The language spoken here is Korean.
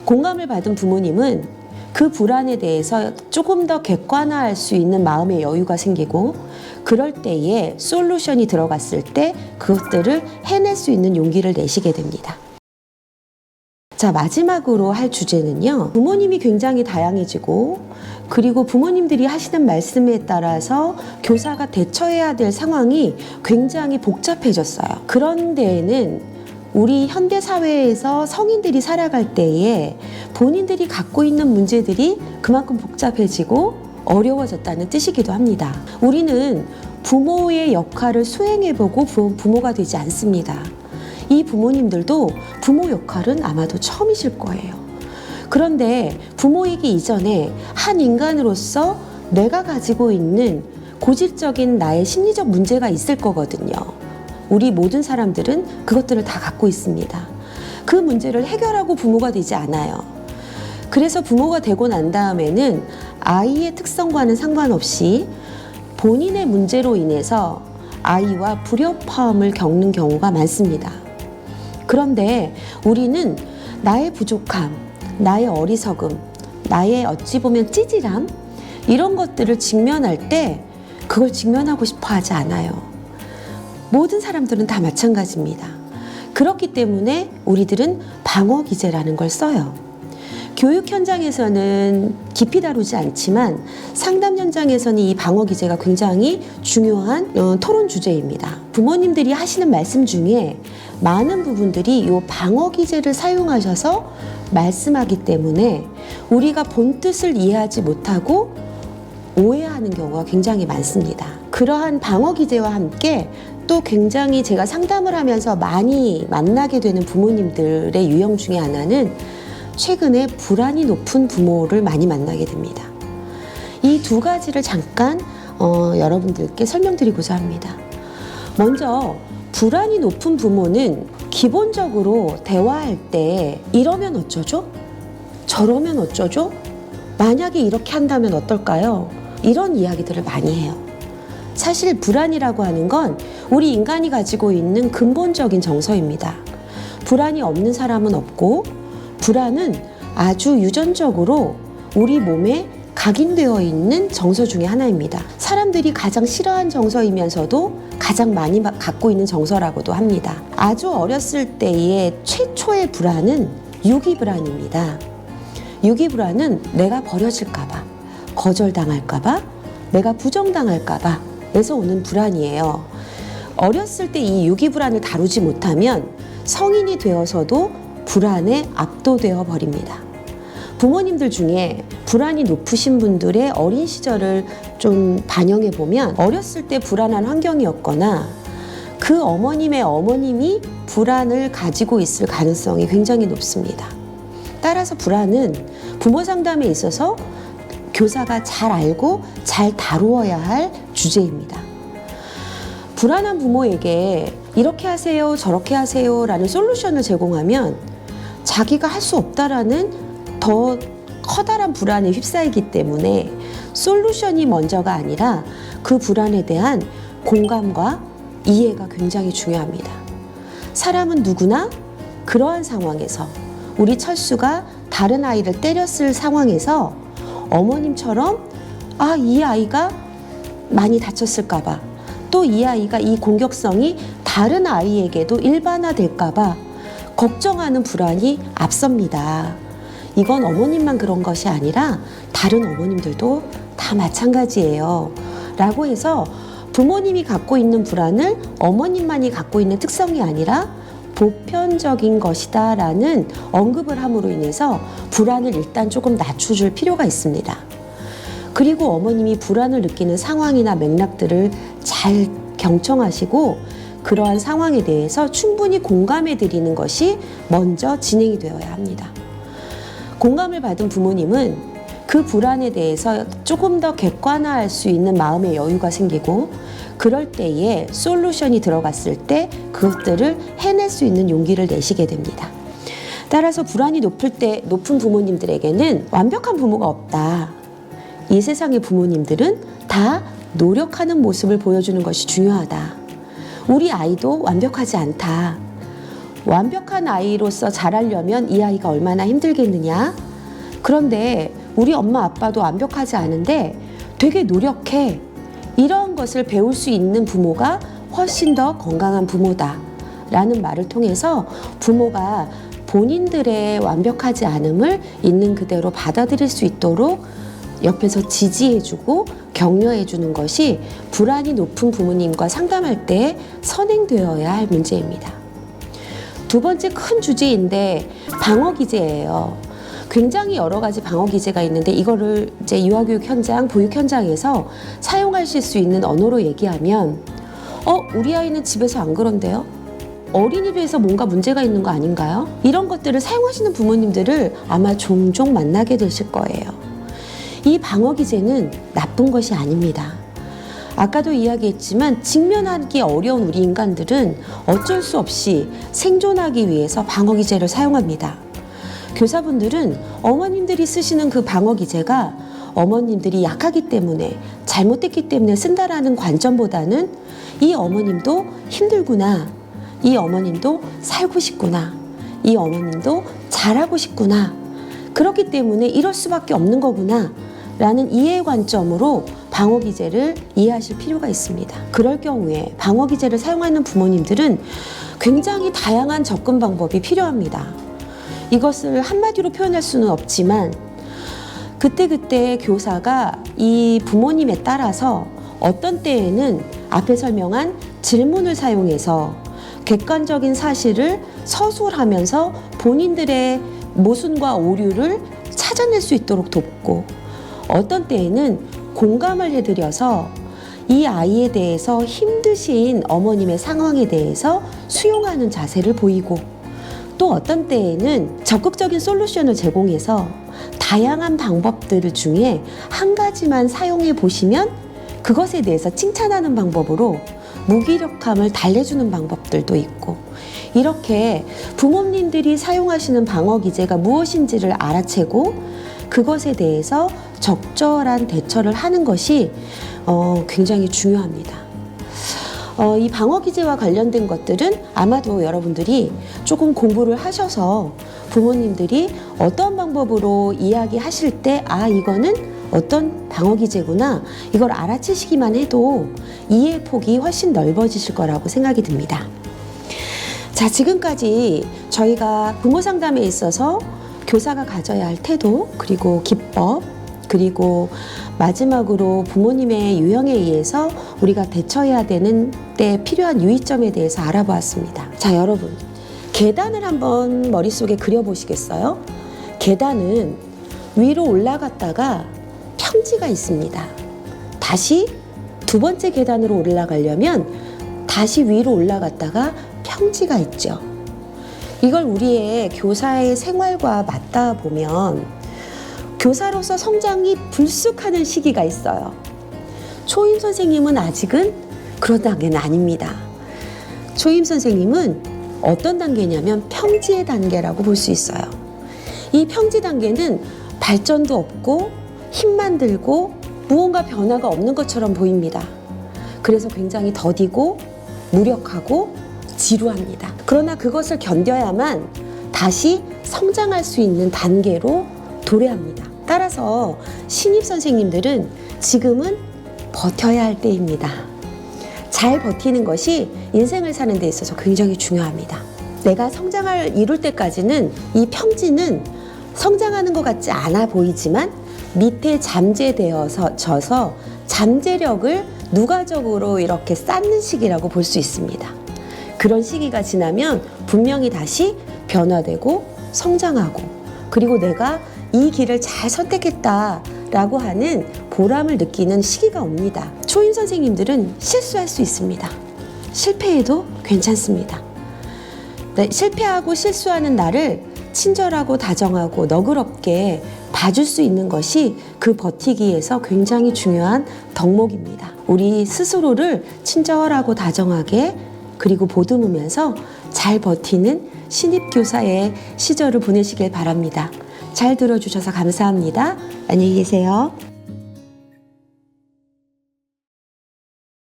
공감을 받은 부모님은 그 불안에 대해서 조금 더 객관화할 수 있는 마음의 여유가 생기고, 그럴 때에 솔루션이 들어갔을 때 그것들을 해낼 수 있는 용기를 내시게 됩니다. 자, 마지막으로 할 주제는요, 부모님이 굉장히 다양해지고, 그리고 부모님들이 하시는 말씀에 따라서 교사가 대처해야 될 상황이 굉장히 복잡해졌어요. 그런 데에는 우리 현대사회에서 성인들이 살아갈 때에 본인들이 갖고 있는 문제들이 그만큼 복잡해지고 어려워졌다는 뜻이기도 합니다. 우리는 부모의 역할을 수행해보고 부모가 되지 않습니다. 이 부모님들도 부모 역할은 아마도 처음이실 거예요. 그런데 부모이기 이전에 한 인간으로서 내가 가지고 있는 고질적인 나의 심리적 문제가 있을 거거든요. 우리 모든 사람들은 그것들을 다 갖고 있습니다. 그 문제를 해결하고 부모가 되지 않아요. 그래서 부모가 되고 난 다음에는 아이의 특성과는 상관없이 본인의 문제로 인해서 아이와 불협화음을 겪는 경우가 많습니다. 그런데 우리는 나의 부족함, 나의 어리석음, 나의 어찌 보면 찌질함, 이런 것들을 직면할 때 그걸 직면하고 싶어 하지 않아요. 모든 사람들은 다 마찬가지입니다. 그렇기 때문에 우리들은 방어 기제라는 걸 써요. 교육 현장에서는 깊이 다루지 않지만 상담 현장에서는 이 방어 기제가 굉장히 중요한 토론 주제입니다. 부모님들이 하시는 말씀 중에 많은 부분들이 이 방어 기제를 사용하셔서 말씀하기 때문에 우리가 본 뜻을 이해하지 못하고 오해하는 경우가 굉장히 많습니다. 그러한 방어 기제와 함께 또 굉장히 제가 상담을 하면서 많이 만나게 되는 부모님들의 유형 중에 하나는 최근에 불안이 높은 부모를 많이 만나게 됩니다. 이 두 가지를 잠깐 여러분들께 설명드리고자 합니다. 먼저 불안이 높은 부모는 기본적으로 대화할 때 이러면 어쩌죠? 저러면 어쩌죠? 만약에 이렇게 한다면 어떨까요? 이런 이야기들을 많이 해요. 사실 불안이라고 하는 건 우리 인간이 가지고 있는 근본적인 정서입니다. 불안이 없는 사람은 없고, 불안은 아주 유전적으로 우리 몸에 각인되어 있는 정서 중에 하나입니다. 사람들이 가장 싫어하는 정서이면서도 가장 많이 갖고 있는 정서라고도 합니다. 아주 어렸을 때의 최초의 불안은 유기불안입니다. 유기불안은 내가 버려질까봐, 거절당할까봐, 내가 부정당할까봐 에서 오는 불안이에요. 어렸을 때 이 유기불안을 다루지 못하면 성인이 되어서도 불안에 압도되어 버립니다. 부모님들 중에 불안이 높으신 분들의 어린 시절을 좀 반영해 보면 어렸을 때 불안한 환경이었거나 그 어머님의 어머님이 불안을 가지고 있을 가능성이 굉장히 높습니다. 따라서 불안은 부모 상담에 있어서 교사가 잘 알고 잘 다루어야 할 주제입니다. 불안한 부모에게 이렇게 하세요, 저렇게 하세요 라는 솔루션을 제공하면 자기가 할 수 없다라는 더 커다란 불안에 휩싸이기 때문에 솔루션이 먼저가 아니라 그 불안에 대한 공감과 이해가 굉장히 중요합니다. 사람은 누구나 그러한 상황에서, 우리 철수가 다른 아이를 때렸을 상황에서 어머님처럼 이 아이가 많이 다쳤을까봐, 또 이 아이가 이 공격성이 다른 아이에게도 일반화될까봐 걱정하는 불안이 앞섭니다. 이건 어머님만 그런 것이 아니라 다른 어머님들도 다 마찬가지예요. 라고 해서 부모님이 갖고 있는 불안을 어머님만이 갖고 있는 특성이 아니라 보편적인 것이다 라는 언급을 함으로 인해서 불안을 일단 조금 낮춰줄 필요가 있습니다. 그리고 어머님이 불안을 느끼는 상황이나 맥락들을 잘 경청하시고 그러한 상황에 대해서 충분히 공감해 드리는 것이 먼저 진행이 되어야 합니다. 공감을 받은 부모님은 그 불안에 대해서 조금 더 객관화할 수 있는 마음의 여유가 생기고, 그럴 때에 솔루션이 들어갔을 때 그것들을 해낼 수 있는 용기를 내시게 됩니다. 따라서 불안이 높은 부모님들에게는 완벽한 부모가 없다. 이 세상의 부모님들은 다 노력하는 모습을 보여주는 것이 중요하다. 우리 아이도 완벽하지 않다. 완벽한 아이로서 자라려면 이 아이가 얼마나 힘들겠느냐. 그런데 우리 엄마 아빠도 완벽하지 않은데 되게 노력해. 이런 것을 배울 수 있는 부모가 훨씬 더 건강한 부모다 라는 말을 통해서 부모가 본인들의 완벽하지 않음을 있는 그대로 받아들일 수 있도록 옆에서 지지해주고 격려해주는 것이 불안이 높은 부모님과 상담할 때 선행되어야 할 문제입니다. 두 번째 큰 주제인데 방어 기제예요. 굉장히 여러 가지 방어 기제가 있는데 이거를 이제 유아교육 현장, 보육 현장에서 사용하실 수 있는 언어로 얘기하면 우리 아이는 집에서 안 그런데요? 어린이집에서 뭔가 문제가 있는 거 아닌가요? 이런 것들을 사용하시는 부모님들을 아마 종종 만나게 되실 거예요. 이 방어 기제는 나쁜 것이 아닙니다. 아까도 이야기했지만 직면하기 어려운 우리 인간들은 어쩔 수 없이 생존하기 위해서 방어 기제를 사용합니다. 교사분들은 어머님들이 쓰시는 그 방어 기제가 어머님들이 약하기 때문에 잘못됐기 때문에 쓴다라는 관점보다는 이 어머님도 힘들구나, 이 어머님도 살고 싶구나, 이 어머님도 잘하고 싶구나, 그렇기 때문에 이럴 수밖에 없는 거구나 라는 이해 관점으로 방어 기제를 이해하실 필요가 있습니다. 그럴 경우에 방어 기제를 사용하는 부모님들은 굉장히 다양한 접근 방법이 필요합니다. 이것을 한마디로 표현할 수는 없지만 그때그때 교사가 이 부모님에 따라서 어떤 때에는 앞에 설명한 질문을 사용해서 객관적인 사실을 서술하면서 본인들의 모순과 오류를 찾아낼 수 있도록 돕고, 어떤 때에는 공감을 해드려서 이 아이에 대해서 힘드신 어머님의 상황에 대해서 수용하는 자세를 보이고, 또 어떤 때에는 적극적인 솔루션을 제공해서 다양한 방법들 중에 한 가지만 사용해 보시면 그것에 대해서 칭찬하는 방법으로 무기력함을 달래주는 방법들도 있고, 이렇게 부모님들이 사용하시는 방어 기제가 무엇인지를 알아채고 그것에 대해서 적절한 대처를 하는 것이 굉장히 중요합니다. 이 방어 기제와 관련된 것들은 아마도 여러분들이 조금 공부를 하셔서 부모님들이 어떤 방법으로 이야기하실 때 이거는 어떤 방어 기제구나, 이걸 알아채시기만 해도 이해 폭이 훨씬 넓어지실 거라고 생각이 듭니다. 자, 지금까지 저희가 부모 상담에 있어서 교사가 가져야 할 태도, 그리고 기법, 그리고 마지막으로 부모님의 유형에 의해서 우리가 대처해야 되는 때 필요한 유의점에 대해서 알아보았습니다. 자, 여러분, 계단을 한번 머릿속에 그려보시겠어요? 계단은 위로 올라갔다가 평지가 있습니다. 다시 두 번째 계단으로 올라가려면 다시 위로 올라갔다가 평지가 있죠. 이걸 우리의 교사의 생활과 맞닿아 보면 교사로서 성장이 불쑥하는 시기가 있어요. 초임 선생님은 아직은 그런 단계는 아닙니다. 초임 선생님은 어떤 단계냐면 평지의 단계라고 볼 수 있어요. 이 평지 단계는 발전도 없고 힘만 들고 무언가 변화가 없는 것처럼 보입니다. 그래서 굉장히 더디고 무력하고 지루합니다. 그러나 그것을 견뎌야만 다시 성장할 수 있는 단계로 도래합니다. 따라서 신입 선생님들은 지금은 버텨야 할 때입니다. 잘 버티는 것이 인생을 사는 데 있어서 굉장히 중요합니다. 내가 성장을 이룰 때까지는 이 평지는 성장하는 것 같지 않아 보이지만 밑에 잠재되어서 져서 잠재력을 누가적으로 이렇게 쌓는 시기라고 볼 수 있습니다. 그런 시기가 지나면 분명히 다시 변화되고 성장하고, 그리고 내가 이 길을 잘 선택했다라고 하는 보람을 느끼는 시기가 옵니다. 초임 선생님들은 실수할 수 있습니다. 실패해도 괜찮습니다. 네, 실패하고 실수하는 나를 친절하고 다정하고 너그럽게 봐줄 수 있는 것이 그 버티기에서 굉장히 중요한 덕목입니다. 우리 스스로를 친절하고 다정하게 그리고 보듬으면서 잘 버티는 신입교사의 시절을 보내시길 바랍니다. 잘 들어주셔서 감사합니다. 안녕히 계세요.